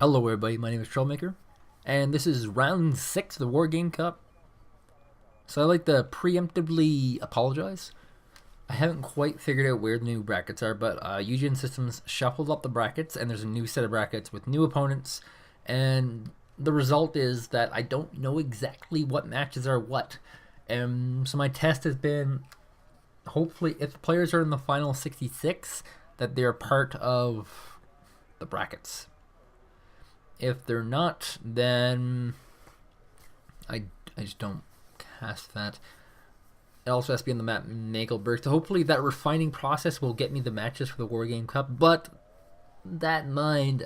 Hello everybody, my name is Troublmaker, and this is round 6 of the Wargame Cup. So I'd like to preemptively apologize. I haven't quite figured out where the new brackets are, but Eugen Systems shuffled up the brackets, and there's a new set of brackets with new opponents, and the result is that I don't know exactly what matches are what. So my test has been, hopefully, if the players are in the final 66, that they're part of the brackets. If they're not, then I just don't cast that. It also has to be on the map Mecklenburg. So hopefully that refining process will get me the matches for the Wargame Cup. But that in mind,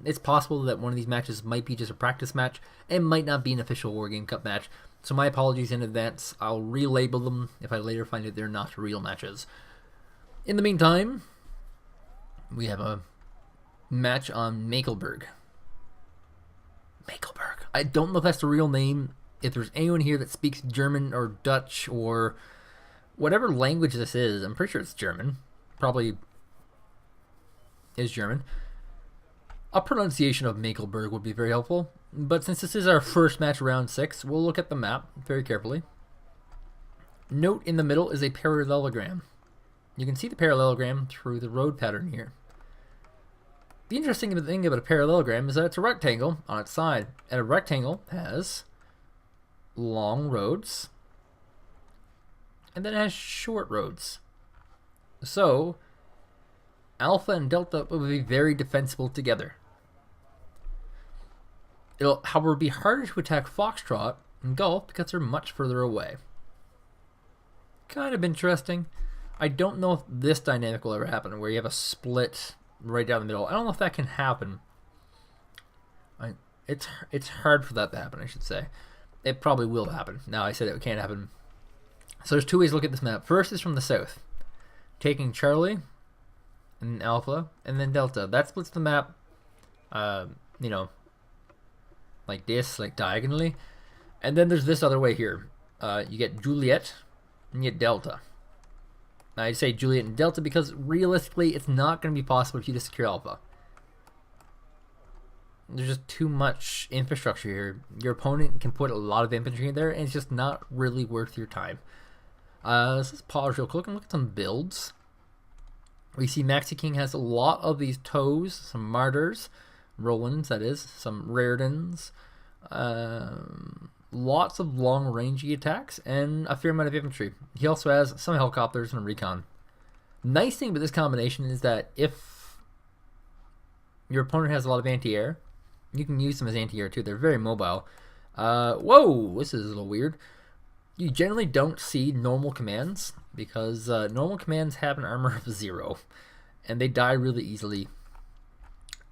it's possible that one of these matches might be just a practice match and might not be an official Wargame Cup match. So my apologies in advance. I'll relabel them if I later find that they're not real matches. In the meantime, we have a match on Mecklenburg. Mecklenburg. I don't know if that's the real name. If there's anyone here that speaks German or Dutch or whatever language this is, I'm pretty sure it's German. Probably is German. A pronunciation of Mecklenburg would be very helpful. But since this is our first match round 6, we'll look at the map very carefully. Note in the middle is a parallelogram. You can see the parallelogram through the road pattern here. The interesting thing about a parallelogram is that it's a rectangle on its side, and a rectangle has long roads, and then it has short roads. So, alpha and delta will be very defensible together. It'll, however, be harder to attack foxtrot and golf because they're much further away. Kind of interesting. I don't know if this dynamic will ever happen, where you have a split right down the middle. I don't know if that can happen. It's hard for that to happen, I should say. It probably will happen. Now I said it can't happen. So there's two ways to look at this map. First is from the south, taking Charlie and Alpha and then Delta. That splits the map, you know, like this, like diagonally. And then there's this other way here. You get Juliet and you get Delta. I say Juliet and Delta because realistically it's not going to be possible for you to secure Alpha. There's just too much infrastructure here. Your opponent can put a lot of infantry in there and it's just not really worth your time. Let's just pause real quick and look at some builds. We see Maxiking has a lot of these toes, some martyrs, Rolands that is, some Raredens, lots of long-rangey attacks, and a fair amount of infantry. He also has some helicopters and a recon. Nice thing about this combination is that if your opponent has a lot of anti-air, you can use them as anti-air too. They're very mobile. Whoa, this is a little weird. You generally don't see normal commands because normal commands have an armor of 0, and they die really easily.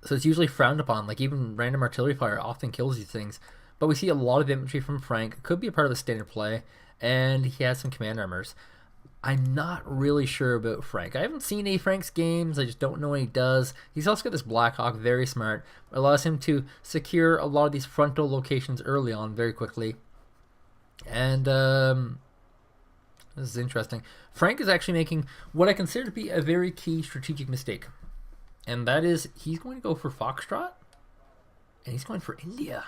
So it's usually frowned upon. Like even random artillery fire often kills these things. But we see a lot of infantry from Frnk. Could be a part of the standard play. And he has some command armors. I'm not really sure about Frnk. I haven't seen any Frnk's games. I just don't know what he does. He's also got this Blackhawk, very smart. It allows him to secure a lot of these frontal locations early on very quickly. And this is interesting. Frnk is actually making what I consider to be a very key strategic mistake. And that is he's going to go for Foxtrot. And he's going for India.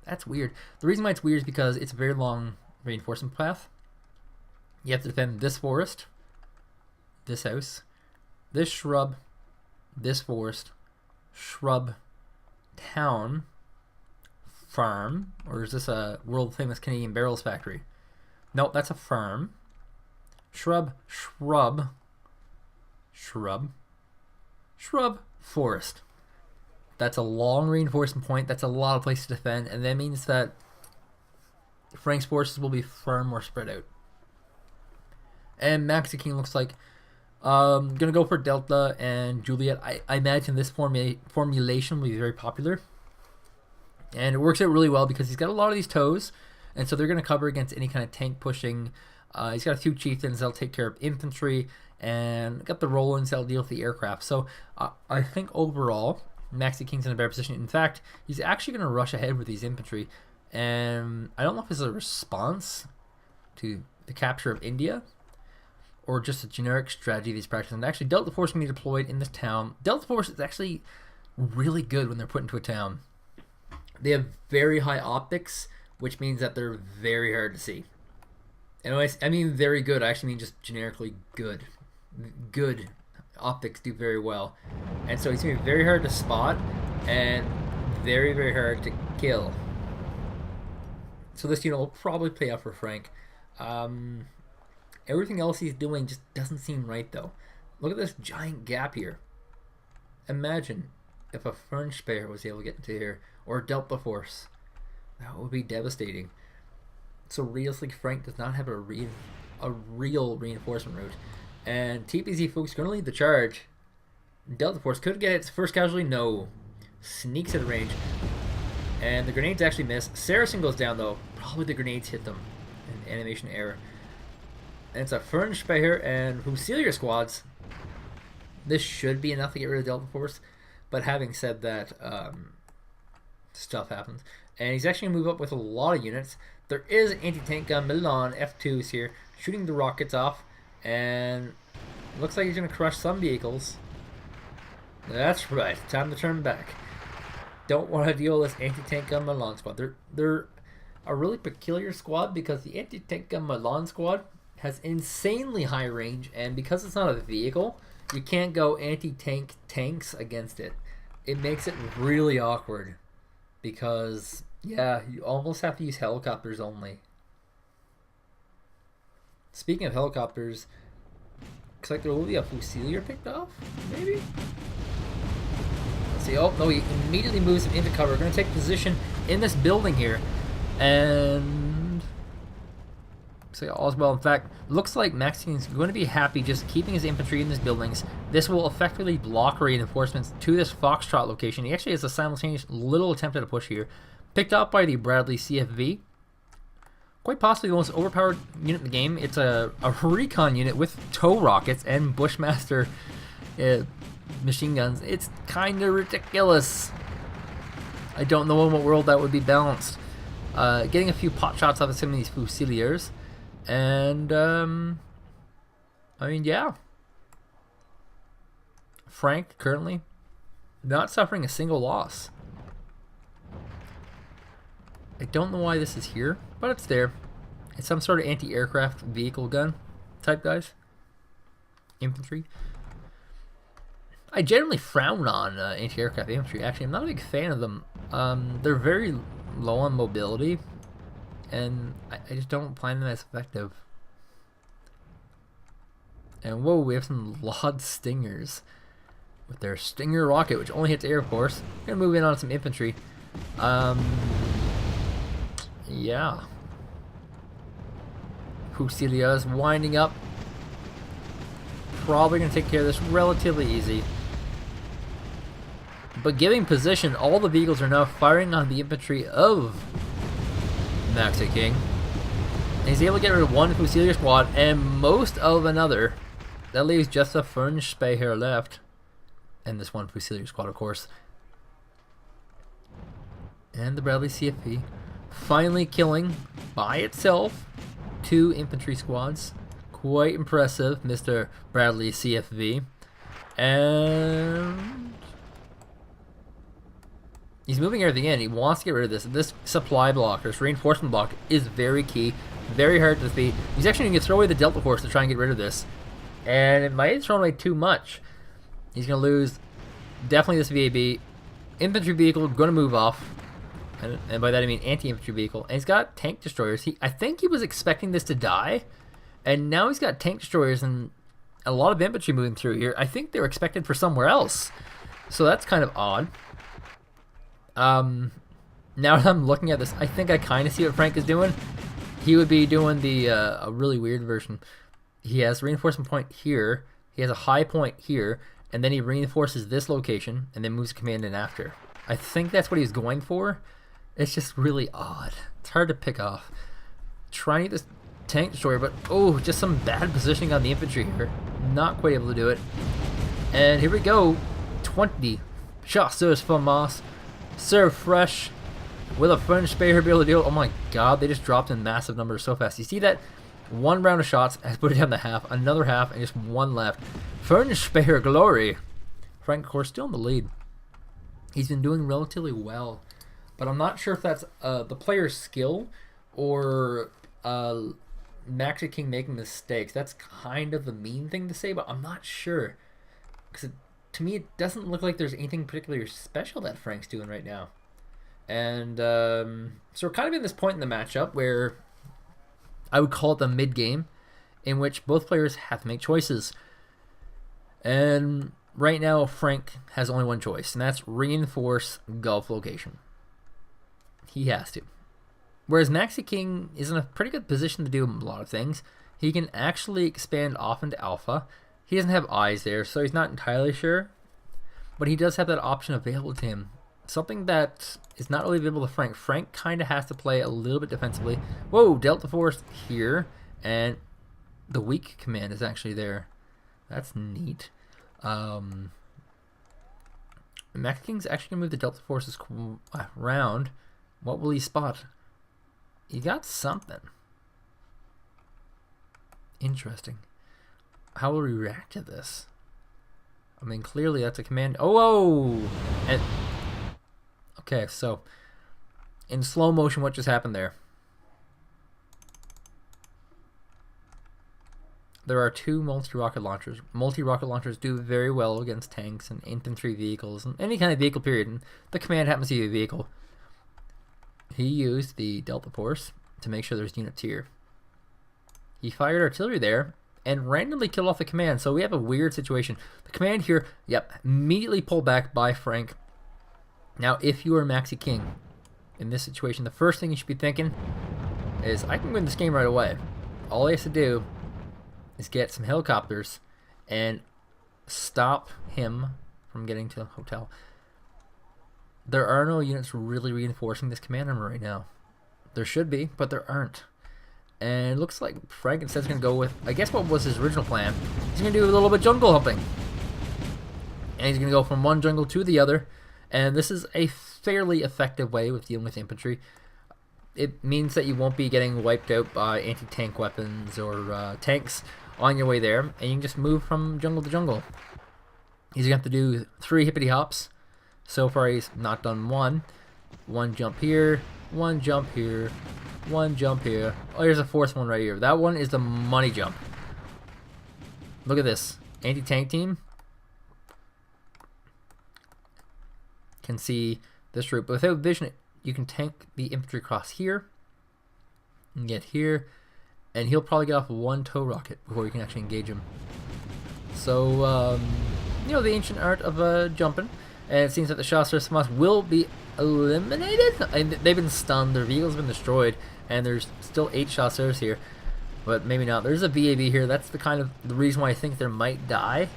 That's weird. The reason why it's weird is because it's a very long reinforcement path. You have to defend this forest, this house, this shrub, this forest, shrub, town, farm, or is this a world famous Canadian barrels factory? Nope, that's a farm. Shrub, shrub, shrub, shrub, forest. That's a long reinforcement point. That's a lot of places to defend, and that means that Frnk's forces will be far more spread out. And Maxiking looks like gonna go for Delta and Juliet. I imagine this formulation will be very popular, and it works out really well because he's got a lot of these toes, and so they're gonna cover against any kind of tank pushing. He's got a few chieftains that'll take care of infantry, and got the Rolands that'll deal with the aircraft. So I think overall Maxiking's in a better position. In fact, he's actually going to rush ahead with these infantry, and I don't know if it's a response to the capture of India or just a generic strategy of these practices. And actually, Delta Force can be deployed in this town. Delta Force is actually really good when they're put into a town. They have very high optics, which means that they're very hard to see. And I mean very good, I actually mean just generically good. Good optics do very well. And so he's going to be very hard to spot and very, very hard to kill. So this unit will probably play out for Frank. Everything else he's doing just doesn't seem right, though. Look at this giant gap here. Imagine if a Frnk was able to get into here, or a Delta Force. That would be devastating. So realistically, Frank does not have a real reinforcement route. And TPZ folks going to lead the charge. Delta Force could get its first casualty. No. Sneaks at range. And the grenades actually miss. Saracen goes down though. Probably the grenades hit them. An animation error. And it's a Frnk and Fusilier squads. This should be enough to get rid of Delta Force. But having said that, stuff happens. And he's actually going to move up with a lot of units. There is an anti-tank gun, Milan F2s here, shooting the rockets off. And looks like he's going to crush some vehicles. That's right. Time to turn back. Don't want to deal with this anti-tank gun Milan squad. They're a really peculiar squad because the anti-tank gun Milan squad has insanely high range, and because it's not a vehicle, you can't go anti-tank tanks against it. It makes it really awkward because, yeah, you almost have to use helicopters only. Speaking of helicopters, looks like there will be a Fusilier picked off, maybe? Let's see. Oh, no, he immediately moves him into cover. We're going to take position in this building here. And so all's well. In fact, looks like Maxiking is going to be happy just keeping his infantry in these buildings. This will effectively block reinforcements to this Foxtrot location. He actually has a simultaneous little attempt at a push here. Picked up by the Bradley CFV. Quite possibly the most overpowered unit in the game. It's a recon unit with tow rockets and Bushmaster machine guns. It's kind of ridiculous. I don't know in what world that would be balanced. Getting a few pot shots off of some of these Fusiliers. And, I mean, yeah. Frank, currently, not suffering a single loss. I don't know why this is here, but it's there. It's some sort of anti-aircraft vehicle gun type guys. Infantry. I generally frown on anti-aircraft infantry. Actually, I'm not a big fan of them. They're very low on mobility, and I just don't find them as effective. And whoa, we have some Lod Stingers with their Stinger rocket, which only hits Air Force. We're gonna move in on some infantry. Yeah. Fusilier is winding up. Probably gonna take care of this relatively easy. But giving position, all the vehicles are now firing on the infantry of Maxiking. And he's able to get rid of one Fusilier squad and most of another. That leaves just a Frnk here left. And this one Fusilier squad, of course. And the Bradley CFP finally killing by itself 2 infantry squads. Quite impressive, Mr. Bradley CFV. And he's moving everything in. He wants to get rid of this. This supply block, this reinforcement block, is very key. Very hard to defeat. He's actually going to throw away the Delta Force to try and get rid of this. And it might have thrown away too much. He's going to lose definitely this VAB. Infantry vehicle going to move off. And by that I mean anti-infantry vehicle. And he's got tank destroyers. I think he was expecting this to die. And now he's got tank destroyers and a lot of infantry moving through here. I think they were expected for somewhere else. So that's kind of odd. Now that I'm looking at this, I think I kind of see what Frank is doing. He would be doing the a really weird version. He has a reinforcement point here. He has a high point here. And then he reinforces this location and then moves command in after. I think that's what he's going for. It's just really odd. It's hard to pick off. Trying to get this tank destroyer, but oh, just some bad positioning on the infantry here. Not quite able to do it. And here we go. 20 chasseurs FAMAS. Serve fresh with a Frnk here be able to deal. Oh my god, they just dropped in massive numbers so fast. You see that? One round of shots has put it down to half, another half, and just one left. Frnk glory. Frank, of course, still in the lead. He's been doing relatively well, but I'm not sure if that's the player's skill or Maxiking making mistakes. That's kind of the mean thing to say, but I'm not sure. Because to me, it doesn't look like there's anything particularly special that Frank's doing right now. And so we're kind of in this point in the matchup where I would call it the mid-game, in which both players have to make choices. And right now, Frank has only one choice, and that's reinforce Gulf location. He has to. Whereas Maxiking is in a pretty good position to do a lot of things. He can actually expand off into Alpha. He doesn't have eyes there, so he's not entirely sure. But he does have that option available to him. Something that is not really available to Frank. Frank kind of has to play a little bit defensively. Whoa, Delta Force here. And the weak command is actually there. That's neat. Maxiking's actually going to move the Delta Forces around. What will he spot? He got something. Interesting. How will he react to this? I mean, clearly that's a command. Oh, whoa! And okay, so in slow motion, what just happened there? There are two multi-rocket launchers. Multi-rocket launchers do very well against tanks and infantry vehicles and any kind of vehicle, period. And the command happens to be a vehicle. He used the Delta Force to make sure there's units here. He fired artillery there and randomly killed off the command. So we have a weird situation. The command here, yep, immediately pulled back by Frank. Now, if you are Maxiking in this situation, the first thing you should be thinking is, I can win this game right away. All he has to do is get some helicopters and stop him from getting to the hotel. There are no units really reinforcing this command room right now. There should be, but there aren't. And it looks like Frank instead is going to go with, I guess what was his original plan. He's going to do a little bit of jungle humping. And he's going to go from one jungle to the other. And this is a fairly effective way with dealing with infantry. It means that you won't be getting wiped out by anti-tank weapons or tanks on your way there. And you can just move from jungle to jungle. He's going to have to do 3 hippity hops. So far he's not done one. One jump here, one jump here, one jump here. Oh, here's a 4th one right here. That one is the money jump. Look at this. Anti-tank team can see this route. But without vision, you can tank the infantry across here and get here. And he'll probably get off one tow rocket before you can actually engage him. So, you know, the ancient art of jumping. And it seems that the Chasseurs FAMAS will be eliminated. And they've been stunned. Their vehicles have been destroyed. And there's still 8 Chasseurs here. But maybe not. There's a VAB here. That's the reason why I think they might die.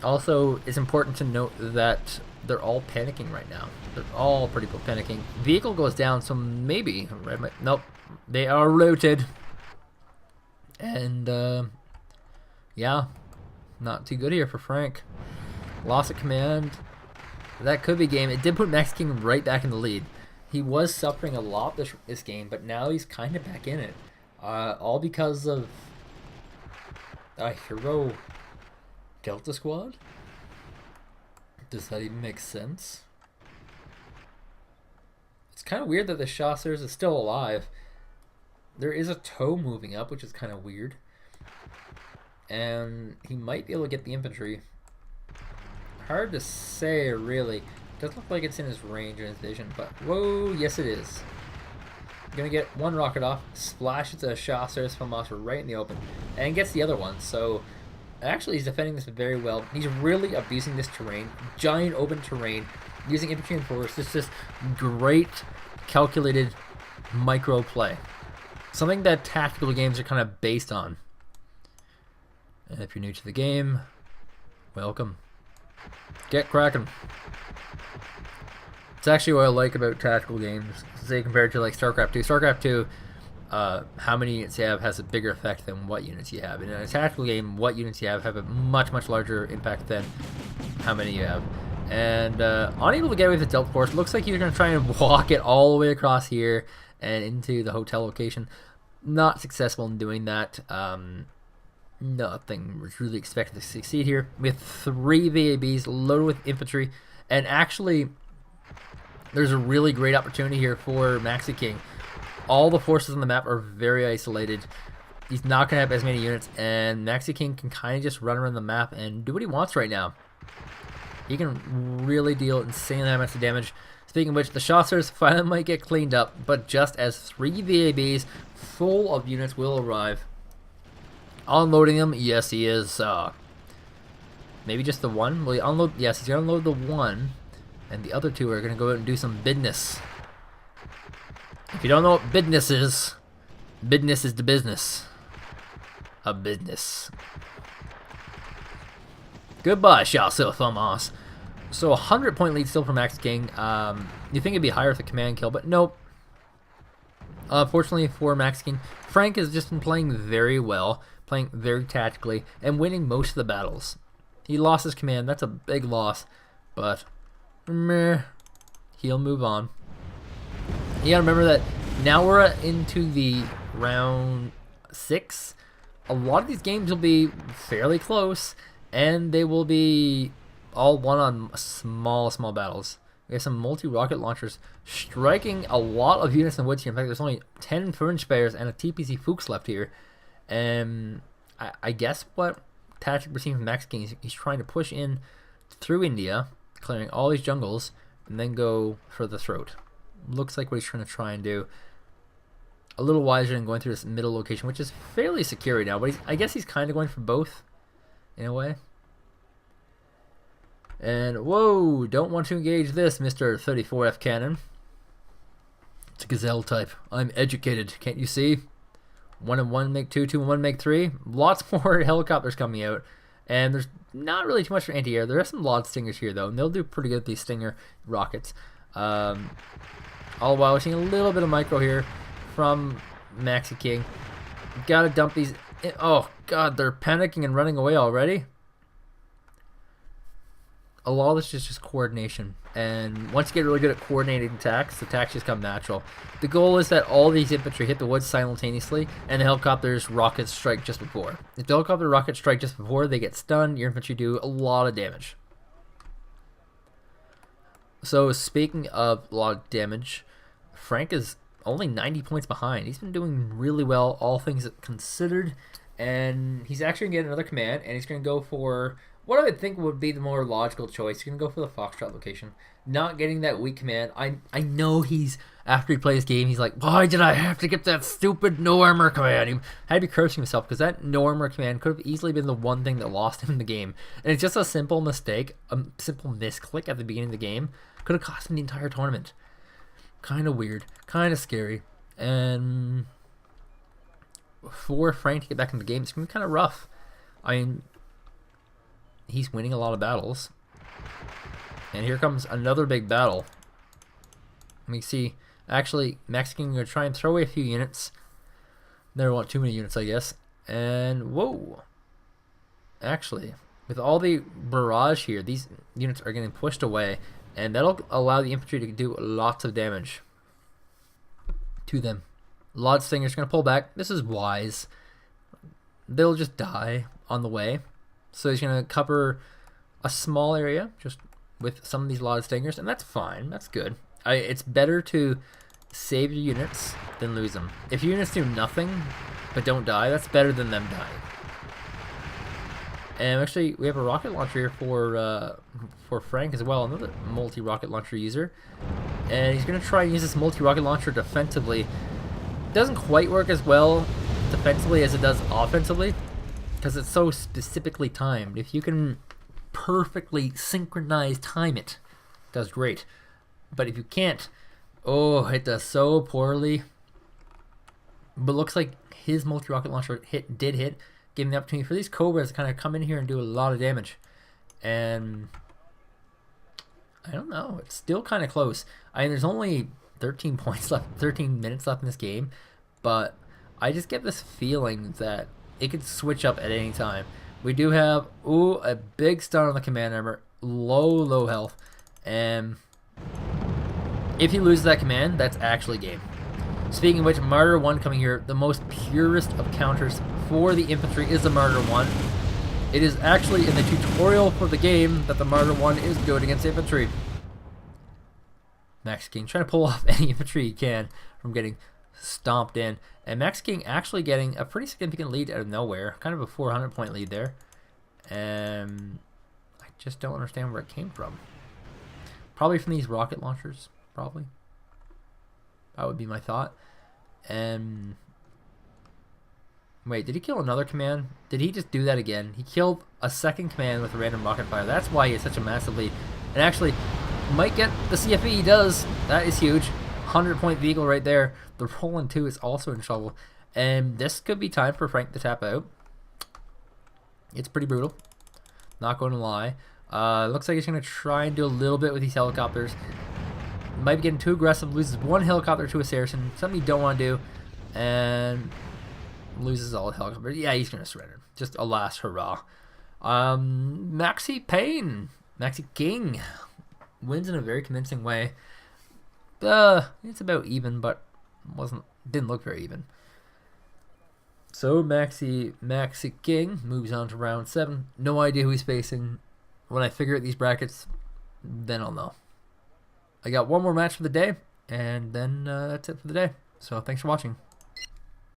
Also, it's important to note that they're all panicking right now. They're all pretty panicking. Vehicle goes down, so maybe... Nope. They are routed. And, yeah. Not too good here for Frank. Loss of command. That could be game. It did put Maxiking right back in the lead. He was suffering a lot this game, but now he's kind of back in it. All because of a hero Delta Squad? Does that even make sense? It's kind of weird that the Chasseurs is still alive. There is a tow moving up, which is kind of weird. And he might be able to get the infantry. Hard to say, really. Doesn't look like it's in his range or his vision, but whoa, yes it is. Gonna get one rocket off, splashes the Chasseurs FAMAS right in the open, and gets the other one. So actually he's defending this very well. He's really abusing this terrain, giant open terrain, using infantry and force. It's just great calculated micro play. Something that tactical games are kind of based on. And if you're new to the game, welcome. Get cracking. It's actually what I like about tactical games, say compared to like StarCraft 2. StarCraft 2, how many units you have has a bigger effect than what units you have. In a tactical game, what units you have a much larger impact than how many you have. And unable to get away with the Delta Force. Looks like you're going to try and walk it all the way across here and into the hotel location. Not successful in doing that. Nothing was really expected to succeed here. We have 3 VABs loaded with infantry And actually, there's a really great opportunity here for Maxiking. All the forces on the map are very isolated. He's not going to have as many units, and Maxiking can kind of just run around the map and do what he wants right now. He can really deal insanely amounts of damage. Speaking of which, the Chasseurs finally might get cleaned up, but just as 3 VABs full of units will arrive. Unloading them, yes he is. Maybe just the one? Will he unload? Yes, he's going to unload the one, and the other 2 are going to go out and do some business. If you don't know what business is the business. A business. Goodbye, Chasseurs Famas. So 100-point lead still for Maxiking. You think it'd be higher with a command kill, but nope. Fortunately for Maxiking, Frnk has just been playing very well, playing very tactically, and winning most of the battles. He lost his command, that's a big loss, but meh, he'll move on. You gotta remember that now we're into the round 6. A lot of these games will be fairly close, and they will be all won on small battles. We have some multi-rocket launchers striking a lot of units in the woods here. In fact, there's only 10 Fernspeyers and a TPC Fuchs left here. And I guess what tactic we're seeing from Maxiking is he's trying to push in through India, clearing all these jungles, and then go for the throat. Looks like what he's trying to do. A little wiser than going through this middle location, which is fairly secure right now. But I guess he's kind of going for both, in a way. And, whoa, don't want to engage this, Mr. 34F Cannon. It's a gazelle type. I'm educated, can't you see? 1 and 1 make 2, 2 and 1 make 3. Lots more helicopters coming out. And there's not really too much for anti-air. There are some Lod Stingers here, though, and they'll do pretty good with these Stinger rockets. All the while, we're seeing a little bit of micro here from Maxiking. Gotta dump these. Oh, God, they're panicking and running away already. A lot of this is just coordination, and once you get really good at coordinating attacks, the attacks just come natural. The goal is that all these infantry hit the woods simultaneously, and the helicopters rockets strike just before. If the helicopter rockets strike just before, they get stunned, your infantry do a lot of damage. So speaking of a lot of damage, Frnk is only 90 points behind. He's been doing really well, all things considered, and he's actually going to get another command, and he's going to go for what I would think would be the more logical choice. He's going to go for the Foxtrot location. Not getting that weak command. I know he's, after he plays game, he's like, why did I have to get that stupid no armor command? He had to be cursing himself because that no armor command could have easily been the one thing that lost him the game. And it's just a simple mistake, a simple misclick at the beginning of the game. Could have cost him the entire tournament. Kind of weird. Kind of scary. And for Frnk to get back in the game, it's going to be kind of rough. I mean, he's winning a lot of battles. And here comes another big battle. Let me see. Actually, Mexican going to try and throw away a few units. Never want too many units, I guess. And, whoa. Actually, with all the barrage here, these units are getting pushed away. And that'll allow the infantry to do lots of damage to them. Lod Stinger's going to pull back. This is wise. They'll just die on the way. So he's going to cover a small area just with some of these Lod Stingers, and that's fine. That's good. It's better to save your units than lose them. If your units do nothing but don't die, that's better than them dying. And actually, we have a rocket launcher here for Frnk as well, another multi-rocket launcher user. And he's going to try and use this multi-rocket launcher defensively. It doesn't quite work as well defensively as it does offensively, because it's so specifically timed. If you can perfectly synchronize time it, it does great. But if you can't, oh, it does so poorly. But it looks like his multi-rocket launcher did hit, giving the opportunity for these Cobras to kind of come in here and do a lot of damage. And I don't know, it's still kind of close. I mean, there's only 13 points left, 13 minutes left in this game, but I just get this feeling that it could switch up at any time. We do have, ooh, a big stun on the command armor, low health, and if he loses that command, that's actually game. Speaking of which, Martyr 1 coming here, the most purest of counters for the infantry is the Martyr 1. It is actually in the tutorial for the game that the Martyr 1 is good against infantry. Maxiking trying to pull off any infantry he can from getting stomped in. And Maxiking actually getting a pretty significant lead out of nowhere. Kind of a 400-point lead there. And I just don't understand where it came from. Probably from these rocket launchers. Probably. That would be my thought. And wait, did he kill another command? Did he just do that again? He killed a second command with a random rocket fire. That's why he has such a massive lead. And actually might get the CFE. He does. That is huge. 100-point vehicle right there. The Roland 2 is also in trouble. And this could be time for Frank to tap out. It's pretty brutal. Not going to lie. Looks like he's going to try and do a little bit with these helicopters. Might be getting too aggressive. Loses one helicopter to a Saracen. Something you don't want to do. And loses all the helicopters. Yeah, he's going to surrender. Just a last hurrah. Maxiking wins in a very convincing way. It's about even, but didn't look very even. So Maxiking moves on to round 7. No idea who he's facing. When I figure out these brackets, then I'll know. I got one more match for the day, and then that's it for the day. So thanks for watching.